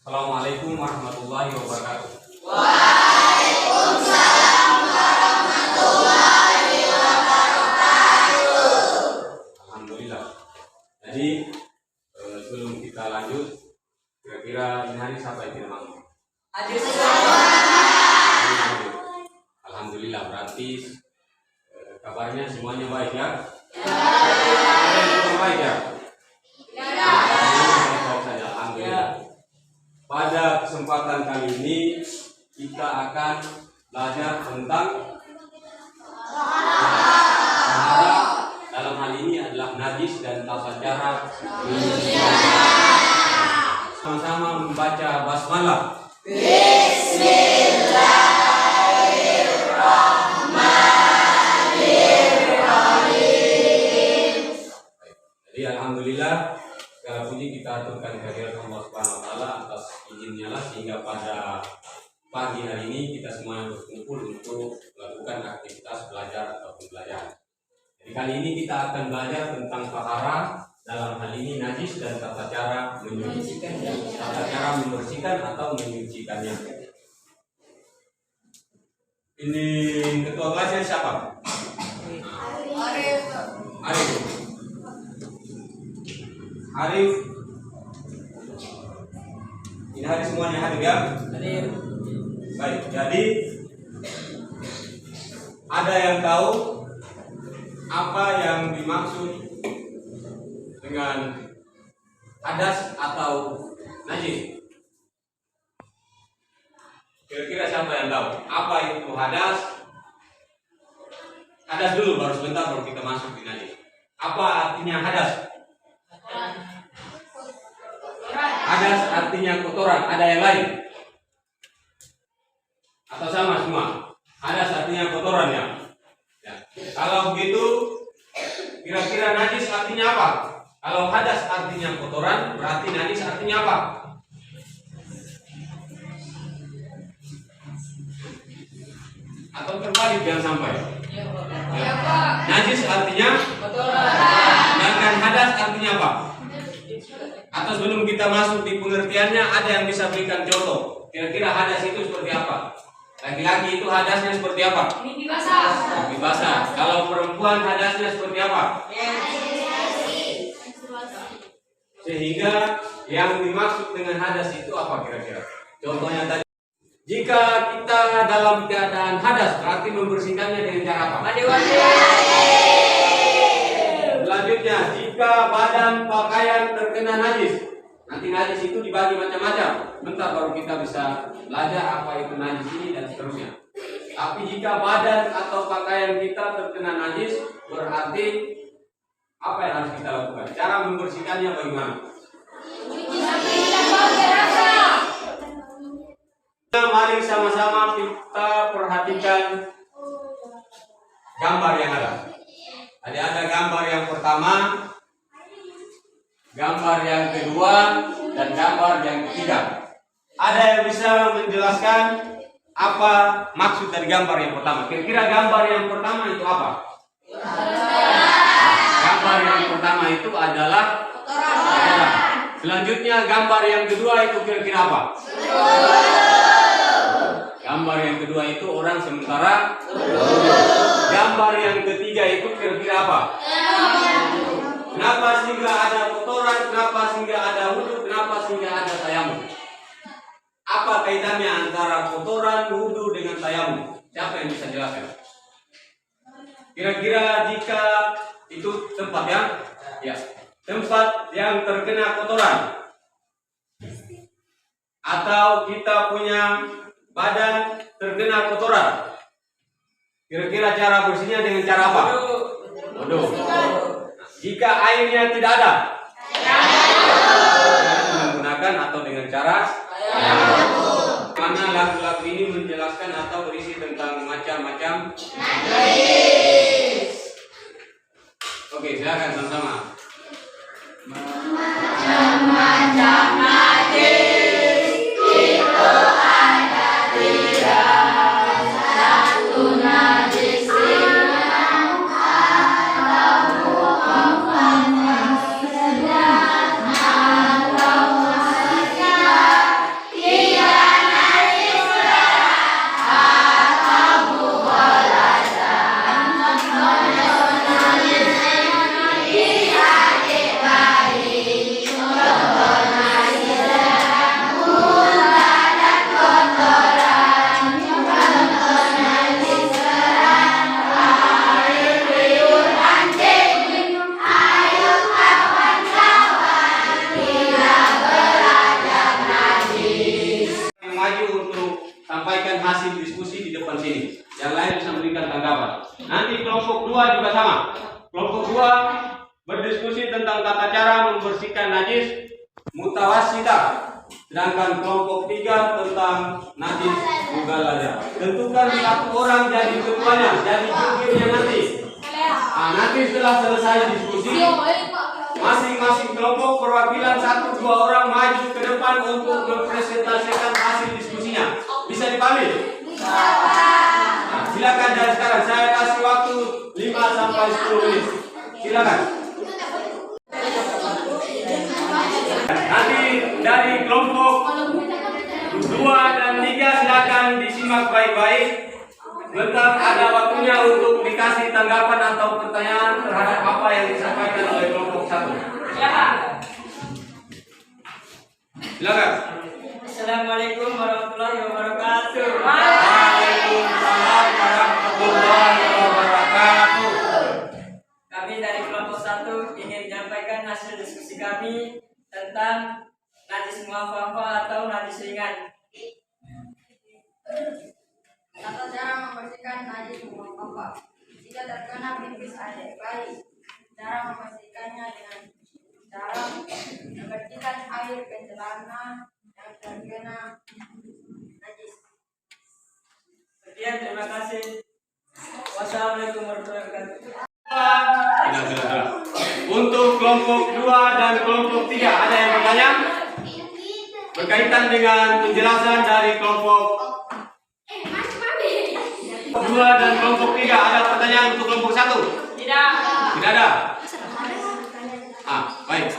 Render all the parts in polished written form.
Assalamualaikum warahmatullahi wabarakatuh. Waalaikumsalam warahmatullahi wabarakatuh. Alhamdulillah. Jadi sebelum kita lanjut, kira-kira ini hari siapa yang tidak mampu? Hadir semua. Alhamdulillah, berarti kabarnya semuanya baik ya? Ya. Semuanya baik ya? Ya. Baik saja, alhamdulillah. Pada kesempatan kali ini kita akan belajar tentang tahara. Dalam hal ini adalah najis dan tata cara menyucinya. Sama-sama membaca basmalah. Jadi alhamdulillah segala puji kita aturkan kehadirat Allah Subhanahu wa taala atas izinnya lah sehingga pada pagi hari ini kita semuanya berkumpul untuk melakukan aktivitas belajar ataupun pelajaran. Jadi kali ini kita akan belajar tentang tahara, dalam hal ini najis dan tata cara menyucikannya, tata cara membersihkan atau menyucikannya. Ini ketua kelasnya siapa? Arif. Ini hari semuanya hadir ya? Hadir. Baik, jadi ada yang tahu apa yang dimaksud dengan hadas atau najis? Kira-kira siapa yang tahu? Apa itu hadas? Hadas dulu, baru sebentar baru kita masuk di najis. Apa artinya hadas? Hadas artinya kotoran. Ada yang lain? Atau sama semua? Hadas artinya kotoran ya? Ya. Kalau begitu, kira-kira najis artinya apa? Kalau hadas artinya kotoran, berarti najis artinya apa? Atau terbalik jangan sampai. Ya, Pak. Najis artinya Kotoran. sedangkan hadas artinya apa? Atau sebelum kita masuk di pengertiannya, ada yang bisa berikan contoh. Kira-kira hadas itu seperti apa? Laki-laki itu hadasnya seperti apa? Mimpi basah. Mimpi basah. Kalau perempuan hadasnya seperti apa? Sehingga yang dimaksud dengan hadas itu apa kira-kira? Contohnya tadi, jika kita dalam keadaan hadas, berarti membersihkannya dengan cara apa? Mandi. Selanjutnya, jika badan pakaian terkena najis, nanti najis itu dibagi macam-macam. Bentar baru kita bisa belajar apa itu najis ini dan seterusnya. Tapi jika badan atau pakaian kita terkena najis, berarti apa yang harus kita lakukan? Cara membersihkannya bagaimana? Mari sama-sama kita perhatikan gambar yang ada. Ada gambar yang pertama, gambar yang kedua, dan gambar yang ketiga. Ada yang bisa menjelaskan apa maksud dari gambar yang pertama? Kira-kira gambar yang pertama itu apa? Gambar yang pertama itu adalah kotoran. Selanjutnya gambar yang kedua itu kira-kira apa? Gambar yang kedua itu orang sementara. Gambar yang ketiga itu kira-kira apa? Kenapa sehingga ada kotoran? Kenapa sehingga ada wudhu? Kenapa sehingga ada tayamum? Apa kaitannya antara kotoran, wudhu dengan tayamum? Siapa yang bisa jelaskan? Kira-kira jika itu tempat yang, ya, tempat yang terkena kotoran, atau kita punya badan terkena kotoran, kira-kira cara bersihnya dengan cara apa? Wudhu. Jika airnya tidak ada, menggunakan atau dengan cara mana lagu-lagu ini menjelaskan atau berisi tentang macam-macam. Oke, silakan sama-sama. Macam-macam najis itu ada tiga. Satu najis ringan atau mukhafaf, sedang atau hasil diskusi di depan sini. Yang lain bisa memberikan tanggapan. Nanti kelompok 2 juga sama. Kelompok 2 berdiskusi tentang tata cara membersihkan najis mutawassitah. Sedangkan kelompok 3 tentang najis mughalladah. Tentukan satu orang jadi ketuanya, jadi jubirnya nanti. Nanti setelah selesai diskusi, masing-masing kelompok perwakilan 1-2 orang maju ke depan untuk mempresentasikan hasil diskusinya. Bisa dipahami? Silakan dari sekarang, saya kasih waktu 5 sampai 10 menit. Silakan. Nanti dari kelompok 2 dan 3 silakan disimak baik-baik. Bentar ada waktunya untuk dikasih tanggapan atau pertanyaan terhadap apa yang disampaikan oleh kelompok 1. Silakan. Assalamualaikum warahmatullahi wabarakatuh. Waalaikumsalam warahmatullahi wabarakatuh. Kami dari kelompok 1 ingin menyampaikan hasil diskusi kami tentang najis muaffafah atau najis ringan. Tata cara membersihkan najis muaffafah. Jika terkena pipis adik bayi, cara membersihkannya dengan cara membersihkan air ke celana yang terkena najis. Sekian, terima kasih. Wassalamualaikum warahmatullahi wabarakatuh. Untuk kelompok 2 dan kelompok 3 ada yang bertanya? Berkaitan dengan penjelasan dari kelompok 2 dan kelompok 3 ada pertanyaan untuk kelompok 1? Tidak. Tidak ada. Baik.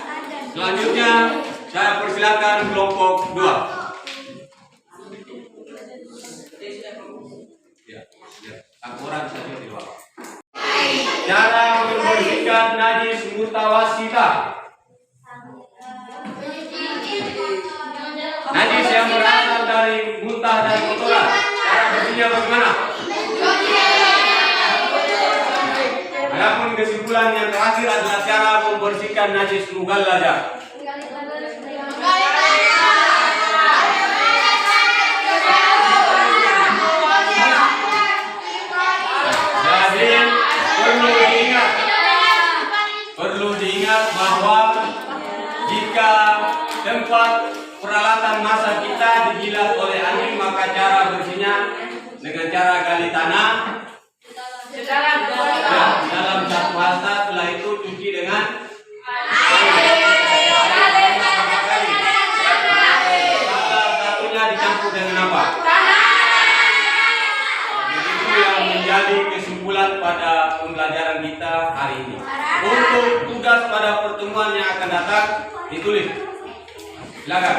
Selanjutnya saya persilakan kelompok 2. Akuran saja di bawah. Cara membersihkan najis mutawassitah. Najis yang berasal dari muntah dan kotoran. Cara bersihnya bagaimana? Adapun kesimpulan yang terakhir adalah cara membersihkan najis mughalladah. Jadi perlu diingat bahwa jika tempat peralatan masak kita dijilat oleh anjing, maka cara bersihnya dengan cara gali tanah dalam satu hasta, setelah itu cuci dengan salah satunya dicampur dengan apa? Itu yang menjadi kesimpulan pada pembelajaran kita hari ini. Untuk tugas pada pertemuan yang akan datang ditulis. Silakan.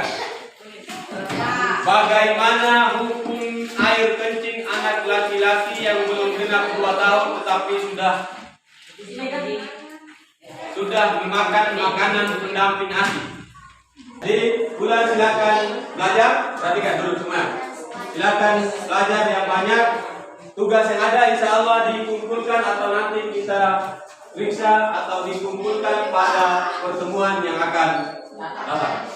Bagaimana hukum air kencing anak laki-laki yang belum genap 2 tahun tetapi sudah memakan makanan pendamping ASI? Jadi, bulan silakan belajar. Perhatikan dulu semua. Silakan belajar yang banyak. Tugas yang ada insya Allah dikumpulkan atau nanti kita periksa atau dikumpulkan pada pertemuan yang akan datang.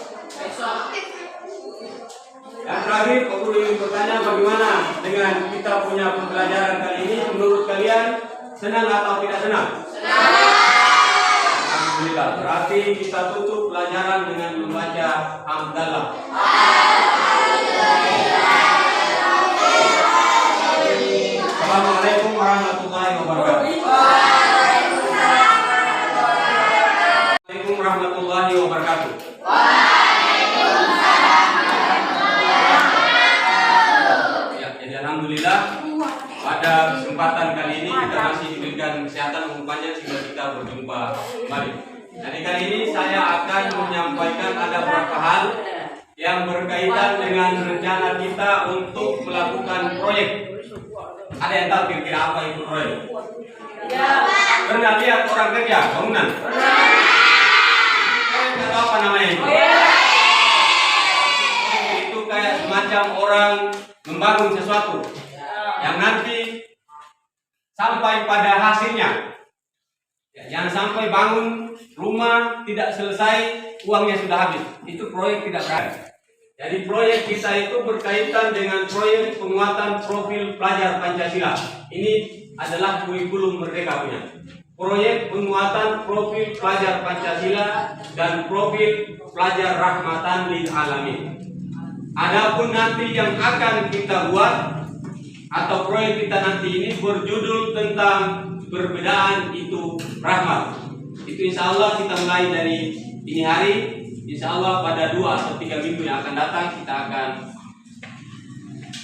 Yang terakhir, aku ingin bertanya bagaimana dengan kita punya pembelajaran kali ini? Menurut kalian senang atau tidak senang? Alhamdulillah. Berarti kita tutup pelajaran dengan membaca hamdalah. Assalamualaikum warahmatullahi wabarakatuh. Waalaikumsalam warahmatullahi wabarakatuh. Ya, jadi alhamdulillah pada kesempatan kali ini kita masih diberikan kesehatan umumnya sehingga kita berjumpa kembali. Jadi kali ini saya akan menyampaikan ada beberapa hal yang berkaitan dengan rencana kita untuk melakukan proyek. Ada yang tahu kira-kira apa itu proyek? Pernah lihat orang kerja bangunan? Proyek atau apa namanya itu? Itu kayak semacam orang membangun sesuatu yang nanti sampai pada hasilnya. Jangan sampai bangun rumah tidak selesai, uangnya sudah habis. Itu proyek tidak berhasil. Jadi proyek kita itu berkaitan dengan proyek penguatan profil pelajar Pancasila. Ini adalah kurikulum Merdeka punya. Proyek penguatan profil pelajar Pancasila dan profil pelajar rahmatan lil alamin. Adapun nanti yang akan kita buat atau proyek kita nanti ini berjudul tentang perbedaan itu rahmat. Itu insya Allah kita mulai dari ini hari. Insya Allah pada 2 atau 3 minggu yang akan datang kita akan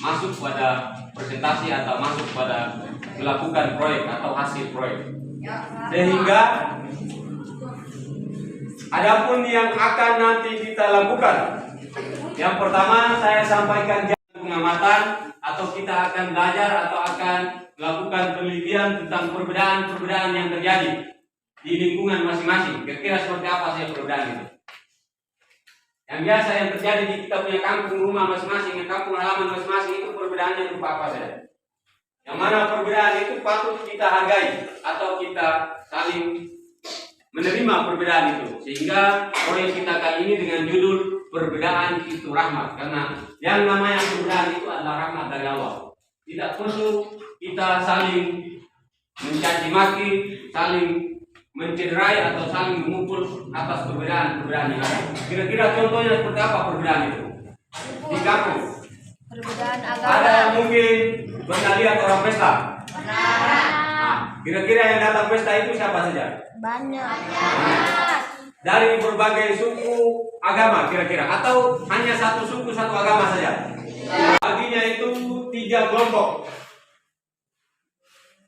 masuk pada presentasi atau masuk pada melakukan proyek atau hasil proyek. Sehingga adapun yang akan nanti kita lakukan, yang pertama saya sampaikan pengamatan atau kita akan belajar atau akan melakukan penelitian tentang perbedaan-perbedaan yang terjadi di lingkungan masing-masing. Kira-kira seperti apa sih perbedaan itu? Yang biasa yang terjadi di kita punya kampung rumah masing-masing, kampung halaman masing-masing itu perbedaannya berupa apa saja? Yang mana perbedaan itu patut kita hargai atau kita saling menerima perbedaan itu. Sehingga proyek kita kali ini dengan judul perbedaan itu rahmat. Karena yang namanya perbedaan itu adalah rahmat dari Allah. Tidak perlu kita saling mencaci maki, saling mencederai atau saling mengumpul atas perbedaan-perbedaan yang ada. Kira-kira contohnya seperti apa perbedaan itu? Di kampung. Perbedaan agama. Ada yang mungkin pernah lihat orang pesta. Nah, kira-kira yang datang pesta itu siapa saja? Banyak. Dari berbagai suku agama kira-kira atau hanya satu suku satu agama saja. Baginya itu 3 kelompok.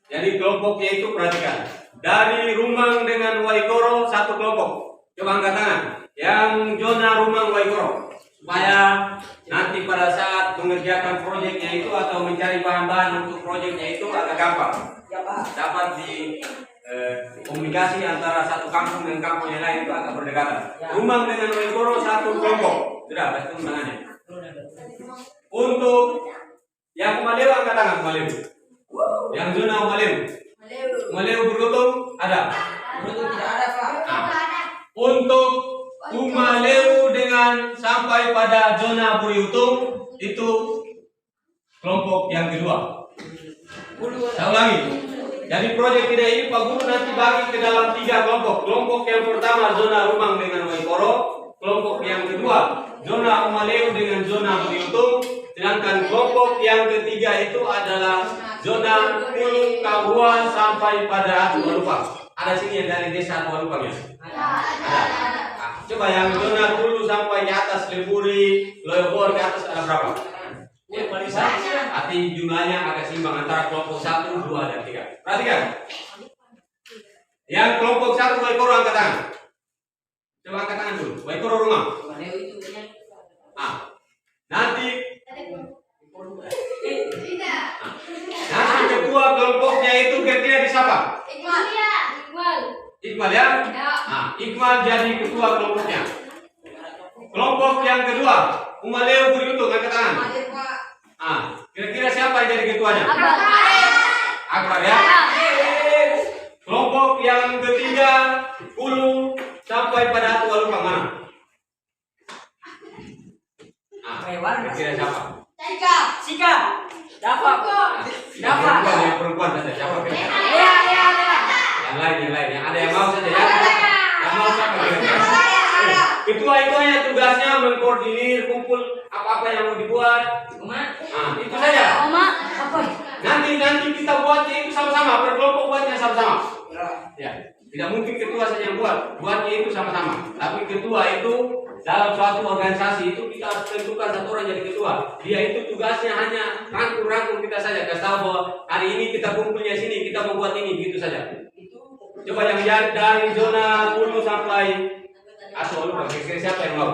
Jadi kelompoknya itu perhatikan. Dari Rumang dengan Waikoro 1 kelompok. Coba angkat tangan. Yang zona Rumang Waikoro. Supaya nanti pada saat mengerjakan proyeknya itu atau mencari bahan-bahan untuk proyeknya itu agak gampang. Dapat di komunikasi antara satu kampung dengan kampung yang lain itu agak berdekatan. Rumang dengan Waikoro 1 kelompok. Sudah, pasti undangannya. Untuk yang Umaleu angkat tangan Umaleu. Yang zona Umaleu. Umaleu beruntung ada. Beruntung tidak ada, Pak. Untuk Umaleu dengan sampai pada zona Buriutung itu kelompok yang kedua. Saya ulangi. Jadi proyek kita ini Pak Guru nanti bagi ke dalam 3 kelompok. Kelompok yang pertama zona Rumang dengan Waikoro, kelompok yang kedua zona Umaleu dengan zona Buriutung, sedangkan kelompok yang ketiga itu adalah zona Hulu Kahua sampai pada Atualupang. Ada sini yang dari desa Atualupang ya? Ada. Coba yang zona Hulu sampai ke atas Lemburi, Loyobor ke atas ada berapa? Ya, arti jumlahnya agak seimbang antara kelompok 1, 2, dan 3. Perhatikan. Yang kelompok 1 Waikoro angkat tangan. Coba angkat tangan dulu. Waikoro rumah. Nanti ketua kelompoknya itu kira-kira disapa? Iqbal ya? Iqbal jadi ketua kelompoknya. Kelompok yang kedua Umaleu Buriutung angkat tangan. Kira-kira siapa yang jadi ketuanya? Akbar ya? Kelompok yang ketiga Hulu sampai pada Atualupang mana? Kira-kira siapa? Sika. Dapat. Yang perempuan saja siapa kira-kira? Yang lain yang ada yang mau saja ya? Yang mau siapa kira-kira? Ketua itu hanya tugasnya mengkoordinir, kumpul apa-apa yang mau dibuat. Itu saja. Nanti kita buatnya itu sama-sama, per kelompok buatnya sama-sama. Ya, tidak mungkin ketua saja yang buatnya itu sama-sama. Tapi ketua itu dalam suatu organisasi itu kita harus tentukan satu orang jadi ketua. Dia itu tugasnya hanya rangkum kita saja. Kasih tahu bahwa hari ini kita kumpulnya sini, kita mau buat ini, gitu saja. Coba yang dari zona Hulu sampai Atualupang, kira-kira siapa yang mau?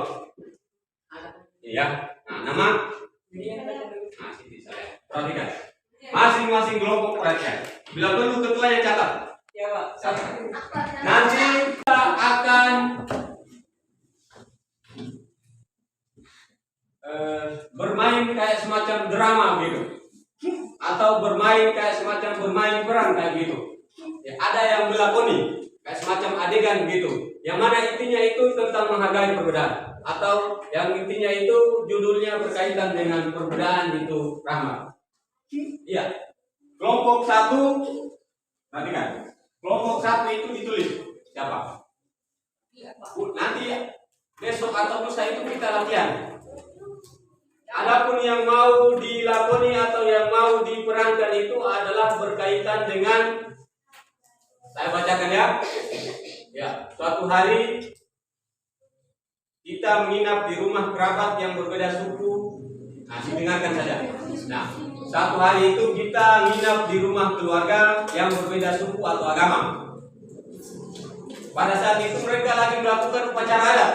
Iya. Nama? Sini saya. Perhatikan. Masing-masing kelompok perhatikan. Bila perlu ketuanya catat. Ya, Pak. Nanti kita akan bermain kayak semacam drama gitu, atau bermain kayak semacam bermain peran kayak gitu. Ya, ada yang melakoni kayak semacam adegan gitu. Yang mana intinya itu tentang menghargai perbedaan. atau yang intinya itu judulnya berkaitan dengan perbedaan itu rahmat. Iya. Kelompok 1, perhatikan. Kelompok 1 itu ditulis siapa? Nanti besok atau lusa itu kita latihan. Adapun yang mau dilakoni atau yang mau diperankan itu adalah berkaitan dengan, saya bacakan ya. Ya, suatu hari kita menginap di rumah kerabat yang berbeda suku. Nah, dengarkan saja. Nah, satu hari itu kita menginap di rumah keluarga yang berbeda suku atau agama. Pada saat itu mereka lagi melakukan upacara adat.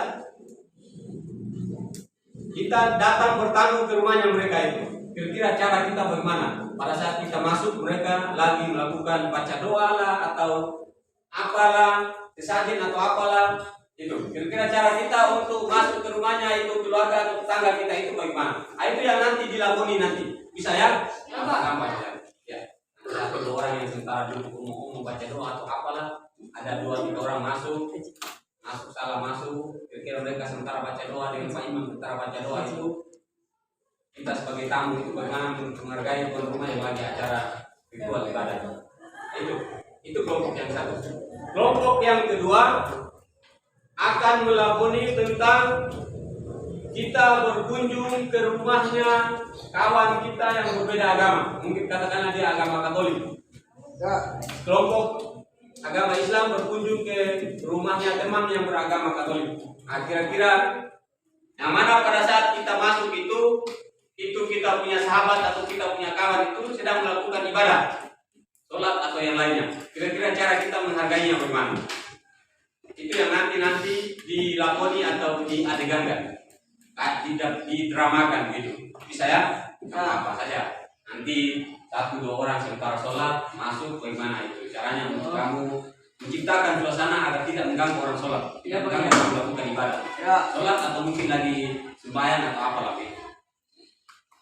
Kita datang bertamu ke rumahnya mereka itu. Kira-kira cara kita bagaimana? Pada saat kita masuk, mereka lagi melakukan baca doa lah atau apalah, sesajen atau apalah itu. Kira-kira cara kita untuk masuk ke rumahnya itu, keluarga atau tetangga kita itu bagaimana? Itu yang nanti dilakoni nanti. Bisa ya? Gampang ya. Ya. Satu dua orang yang sementara duduk umum baca doa atau apalah, ada 2-3 orang masuk salah masuk, kira-kira mereka sementara baca doa dengan Pak Imam, sementara baca doa itu kita sebagai tamu itu bagaimana menghargai tuan rumah yang lagi acara ritual ibadah. Itu kelompok yang satu. Kelompok yang kedua akan melakoni tentang kita berkunjung ke rumahnya kawan kita yang berbeda agama, mungkin katakanlah dia agama Katolik. Kelompok agama Islam berkunjung ke rumahnya teman yang beragama Katolik. Nah, kira-kira yang mana pada saat kita masuk itu kita punya sahabat atau kita punya kawan itu sedang melakukan ibadah, sholat atau yang lainnya. Kira-kira cara kita menghargainya bagaimana? Itu yang nanti dilakoni atau diadegankan, tidak didramakan gitu. Bisa ya? Apa saja. Nanti 1-2 orang sementara sholat masuk, bagaimana itu caranya untuk kamu menciptakan suasana agar tidak mengganggu orang sholat, tidak mengganggu orang melakukan ibadah, sholat atau mungkin lagi sembahyang atau apa lagi.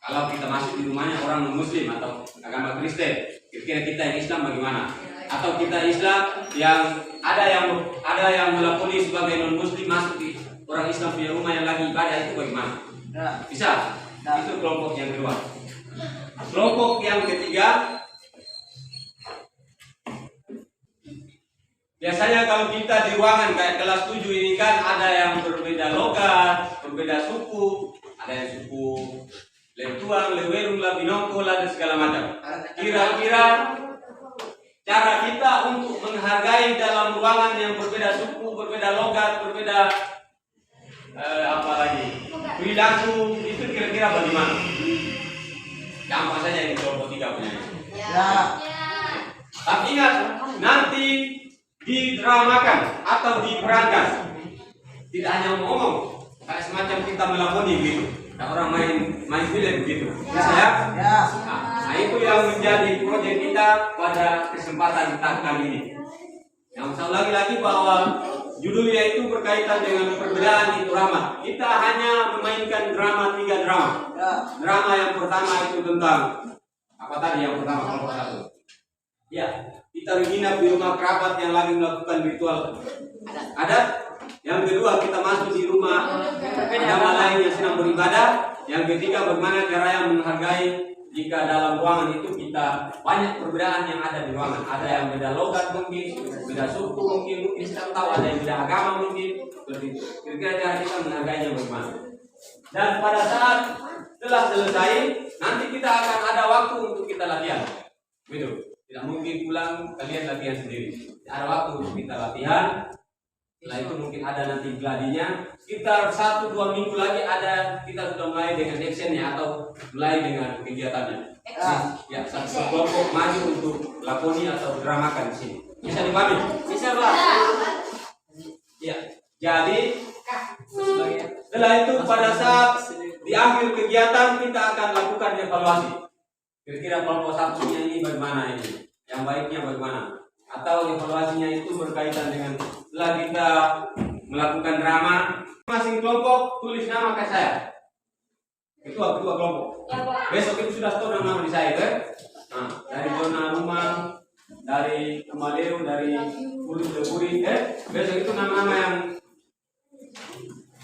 Kalau kita masuk di rumahnya orang non muslim atau agama Kristen, kira-kira kita yang Islam bagaimana? Atau kita Islam yang ada yang melakoni sebagai non muslim masuk di orang Islam punya rumah yang lagi ibadah, itu bagaimana? Bisa? Itu kelompok yang kedua. Kelompok yang ketiga, biasanya kalau kita di ruangan kayak kelas 7 ini kan ada yang berbeda logat, berbeda suku, ada yang suku Lentuang, Lewerung, Labinongko, dan segala macam. Kira-kira cara kita untuk menghargai dalam ruangan yang berbeda suku, berbeda logat, berbeda perilaku itu kira-kira bagaimana? Gampang saja ini kelompok 3 punya. Tapi ingat, nanti didramakan atau diperankan. Tidak hanya ngomong, kayak semacam kita melakoni gitu. Nah, orang main film gitu. Bisa ya? Nah, itu yang menjadi proyek kita pada kesempatan kita kali ini. Yang saya ulangi lagi bahwa judulnya itu berkaitan dengan perbedaan itu rahmat. Kita hanya memainkan 3 drama. Drama yang pertama itu tentang apa tadi yang pertama kelompok 1? Ya, kita menginap di rumah kerabat yang lagi melakukan ritual adat. Yang kedua, kita masuk di rumah agama lain yang sedang beribadah. Yang ketiga, bagaimana cara yang menghargai jika dalam ruangan itu kita banyak perbedaan yang ada di ruangan. Ada yang beda logat mungkin, beda suku mungkin kita tahu, ada yang beda agama mungkin. Seperti itu. Kira-kira cara kita menghargainya bagaimana. Dan pada saat telah selesai, nanti kita akan ada waktu untuk kita latihan. Begitu. Tidak mungkin pulang kalian latihan sendiri. Ada waktu untuk kita latihan. Setelah itu mungkin ada nanti gladinya. Sekitar 1-2 minggu lagi kita sudah mulai dengan actionnya atau mulai dengan kegiatannya. Ya, satu kelompok maju untuk lakoni atau dramakan di sini. Bisa dipahami? Bisa, Pak. Ya. Jadi setelah itu pada saat di akhir kegiatan kita akan lakukan evaluasi. Kira-kira kelompok 1-nya ini bagaimana ini? Yang baiknya bagaimana? Atau evaluasinya itu berkaitan dengan setelah kita melakukan drama, masing kelompok tulis nama ke saya. Ketua kelompok. Besok itu sudah tahu nama di saya, kan? Nah, dari zona rumah, dari Kemaleu, dari Hulu Leburi, besok itu nama-nama yang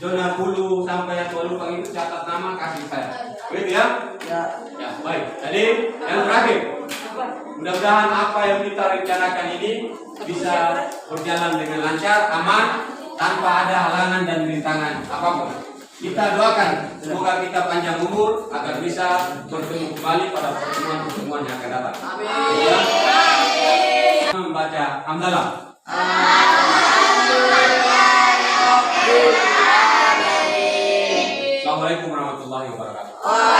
zona hulu sampai yang Tualupang itu catat nama kasih saya. Begitu ya? Ya. Ya, baik. Jadi yang terakhir, mudah-mudahan apa yang kita rencanakan ini bisa berjalan dengan lancar, aman, tanpa ada halangan dan rintangan apapun. Kita doakan semoga kita panjang umur agar bisa bertemu kembali pada pertemuan-pertemuan yang akan datang. Ya. Membaca hamdalah. Assalamualaikum warahmatullahi wabarakatuh.